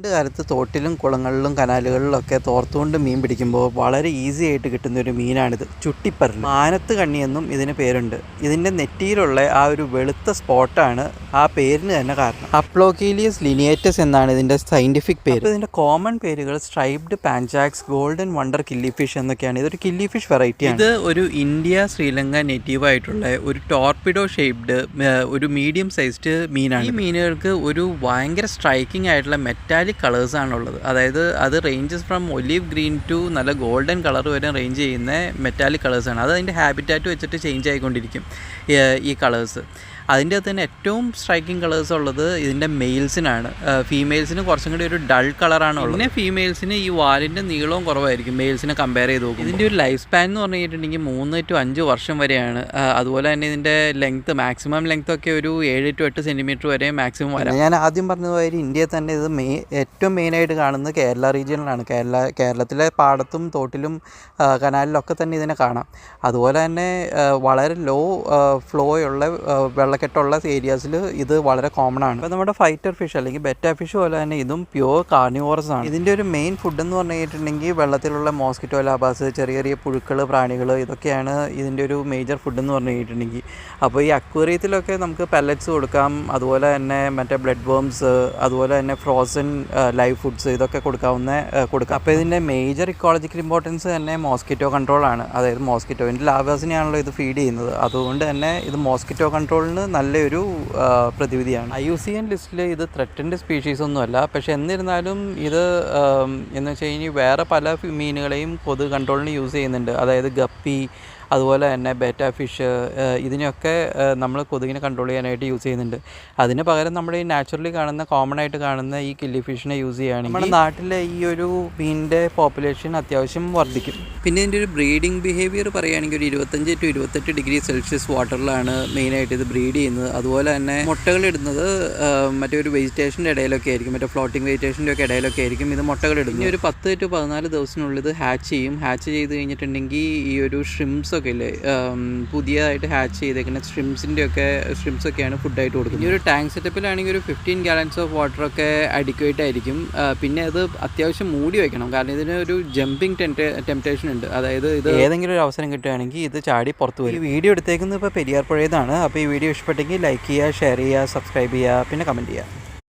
പണ്ട് കാലത്ത് തോട്ടിലും കുളങ്ങളിലും കനാലുകളിലൊക്കെ തോർത്തുകൊണ്ട് മീൻ പിടിക്കുമ്പോൾ വളരെ ഈസി ആയിട്ട് കിട്ടുന്ന ഒരു മീനാണിത്, ചുട്ടിപ്പരൽ. മാനത്ത് കണ്ണിയെന്നും ഇതിന് പേരുണ്ട്. ഇതിൻ്റെ നെറ്റിയിലുള്ള ആ ഒരു വെളുത്ത സ്പോട്ടാണ് ആ പേരിന് തന്നെ കാരണം. അപ്ലോക്കീലിയസ് ലിനിയേറ്റസ് എന്നാണ് ഇതിൻ്റെ സയൻറ്റിഫിക് പേര്. ഇതിൻ്റെ കോമൺ പേരുകൾ സ്ട്രൈപ്ഡ് പാൻചാക്സ്, ഗോൾഡൻ വണ്ടർ കില്ലി ഫിഷ് എന്നൊക്കെയാണ്. ഇതൊരു കില്ലി ഫിഷ് വെറൈറ്റിയാണ്. ഇത് ഒരു ഇന്ത്യ ശ്രീലങ്ക നേറ്റീവ് ആയിട്ടുള്ള ഒരു ടോർപിഡോ ഷേപ്ഡ് ഒരു മീഡിയം സൈസ്ഡ് മീനാണ്. ഈ മീനുകൾക്ക് ഒരു ഭയങ്കര സ്ട്രൈക്കിംഗ് ആയിട്ടുള്ള മെറ്റാലിക് കളേഴ്സാണുള്ളത്. അതായത് അത് ranges from olive green to നല്ല ഗോൾഡൻ കളർ വരെ റേഞ്ച് ചെയ്യുന്ന മെറ്റാലിക് കളേഴ്സാണ്. അത് അതിൻ്റെ ഹാബിറ്റാറ്റ് വെച്ചിട്ട് ചേഞ്ച് ആയിക്കൊണ്ടിരിക്കും ഈ കളേഴ്സ്. അതിൻ്റെ അകത്ത് തന്നെ ഏറ്റവും സ്ട്രൈക്കിംഗ് കളേഴ്സ് ഉള്ളത് ഇതിൻ്റെ മെയിൽസിനാണ്. ഫീമെയിൽസിന് കുറച്ചും കൂടി ഒരു ഡൾ കളറാണ് ഉള്ളത്. പിന്നെ ഫീമെയിൽസിന് ഈ വാലിൻ്റെ നീളവും കുറവായിരിക്കും മെയിൽസിനെ കമ്പയർ ചെയ്ത് നോക്കും. ഇതിൻ്റെ ഒരു ലൈഫ് സ്പാൻ എന്ന് പറഞ്ഞു കഴിഞ്ഞിട്ടുണ്ടെങ്കിൽ 3 to 5 വർഷം വരെയാണ്. അതുപോലെ തന്നെ ഇതിൻ്റെ ലെങ്ത്ത്, മാക്സിമം ലെങ്ത്ത് ഒക്കെ ഒരു 7 to 8 സെൻറ്റിമീറ്റർ വരെ മാക്സിമം വരാം. ഞാൻ ആദ്യം പറഞ്ഞതുമാതിരി ഇന്ത്യയിൽ തന്നെ ഇത് ഏറ്റവും മെയിനായിട്ട് കാണുന്നത് കേരള റീജിയനിലാണ്. കേരളത്തിലെ പാടത്തും തോട്ടിലും കനാലിലൊക്കെ തന്നെ ഇതിനെ കാണാം. അതുപോലെ തന്നെ വളരെ ലോ ഫ്ലോയുള്ള വെള്ളക്കെട്ടുള്ള ഏരിയാസിൽ ഇത് വളരെ കോമൺ ആണ്. അപ്പോൾ നമ്മുടെ ഫൈറ്റർ ഫിഷ് അല്ലെങ്കിൽ ബെറ്റ ഫിഷ് പോലെ തന്നെ ഇതും പ്യുവർ കാർണിവോറസ് ആണ്. ഇതിൻ്റെ ഒരു മെയിൻ ഫുഡ് എന്ന് പറഞ്ഞു കഴിഞ്ഞിട്ടുണ്ടെങ്കിൽ വെള്ളത്തിലുള്ള മോസ്കിറ്റോ ലാബാസ്, ചെറിയ ചെറിയ പുഴുക്കൾ, പ്രാണികൾ, ഇതൊക്കെയാണ് ഇതിൻ്റെ ഒരു മേജർ ഫുഡ് എന്ന് പറഞ്ഞു കഴിഞ്ഞിട്ടുണ്ടെങ്കിൽ. അപ്പോൾ ഈ അക്വേറിയത്തിലൊക്കെ നമുക്ക് പെല്ലറ്റ്സ് കൊടുക്കാം. അതുപോലെ തന്നെ മറ്റേ ബ്ലഡ് വേംസ്, അതുപോലെ തന്നെ ഫ്രോസൺ ലൈവ് ഫുഡ്സ്, ഇതൊക്കെ കൊടുക്കാം. അപ്പോൾ ഇതിൻ്റെ മേജർ ഇക്കോളജിക്കൽ ഇമ്പോർട്ടൻസ് തന്നെ മോസ്കിറ്റോ കൺട്രോളാണ്. അതായത് മോസ്കിറ്റോൻ്റെ ലാബാസിനെയാണല്ലോ ഇത് ഫീഡ് ചെയ്യുന്നത്. അതുകൊണ്ട് തന്നെ ഇത് മോസ്കിറ്റോ കൺട്രോളിന് നല്ലൊരു പ്രതിവിധിയാണ്. IUCN ലിസ്റ്റിൽ ഇത് ത്രെറ്റൻഡ് സ്പീഷീസ് ഒന്നുമല്ല. പക്ഷേ എന്നിരുന്നാലും ഇത് എന്ന് വെച്ച് കഴിഞ്ഞാൽ വേറെ പല മീനുകളെയും കൊതുക് കൺട്രോളിന് യൂസ് ചെയ്യുന്നുണ്ട്. അതായത് ഗപ്പി, അതുപോലെ തന്നെ ബെറ്റ ഫിഷ്, ഇതിനെയൊക്കെ നമ്മൾ കൊതുകിനെ കൺട്രോൾ ചെയ്യാനായിട്ട് യൂസ് ചെയ്യുന്നുണ്ട്. അതിന് പകരം നമ്മൾ ഈ നാച്ചുറലി കാണുന്ന, കോമൺ ആയിട്ട് കാണുന്ന ഈ കില്ലി ഫിഷിനെ യൂസ് ചെയ്യുകയാണെങ്കിൽ നമ്മുടെ നാട്ടിലെ ഈ ഒരു മീനിൻ്റെ പോപ്പുലേഷൻ അത്യാവശ്യം വർദ്ധിക്കും. പിന്നെ ഇതിൻ്റെ ഒരു ബ്രീഡിംഗ് ബിഹേവിയർ പറയുകയാണെങ്കിൽ ഒരു 25 to 28 ഡിഗ്രി സെൽഷ്യസ് വാട്ടറിലാണ് മെയിനായിട്ട് ഇത് ബ്രീഡ് ചെയ്യുന്നത്. അതുപോലെ തന്നെ മുട്ടകളിടുന്നത് മറ്റേ ഒരു വെജിറ്റേഷൻ്റെ ഇടയിലൊക്കെ ആയിരിക്കും, മറ്റേ ഫ്ലോട്ടിംഗ് വെജിറ്റേഷൻ്റെ ഒക്കെ ഇടയിലൊക്കെ ആയിരിക്കും ഇത് മുട്ടകളിടുന്നത്. ഇനി ഒരു 10 to 14 ദിവസത്തിനുള്ളിൽ ഇത് ഹാച്ച് ചെയ്യും. ഹാച്ച് ചെയ്ത് കഴിഞ്ഞിട്ടുണ്ടെങ്കിൽ ഈ ഒരു ഷ്രിംസ് ഒക്കെ ഇല്ലേ, പുതിയതായിട്ട് ഹാച്ച് ചെയ്തേക്കുന്ന ഷ്രിംസൊക്കെയാണ് ഫുഡായിട്ട് കൊടുക്കുന്നത്. ഈ ഒരു ടാങ്ക് സെറ്റപ്പിലാണെങ്കിൽ ഒരു 15 gallons ഓഫ് വാട്ടറൊക്കെ അഡിക്വേറ്റ് ആയിരിക്കും. പിന്നെ അത് അത്യാവശ്യം മൂടി വയ്ക്കണം, കാരണം ഇതിന് ഒരു ജമ്പിങ് ടെംപ്റ്റേഷൻ ഉണ്ട്. അതായത് ഇത് ഏതെങ്കിലും ഒരു അവസരം കിട്ടുകയാണെങ്കിൽ ഇത് ചാടി പുറത്ത് വരും. ഈ വീഡിയോ എടുത്തേക്കുന്നത് ഇപ്പോൾ പെരിയാർ പുഴയതാണ്. അപ്പോൾ ഈ വീഡിയോ ഇഷ്ടപ്പെട്ടെങ്കിൽ ലൈക്ക് ചെയ്യുക, ഷെയർ ചെയ്യുക, സബ്സ്ക്രൈബ് ചെയ്യുക, പിന്നെ കമൻറ്റ് ചെയ്യുക.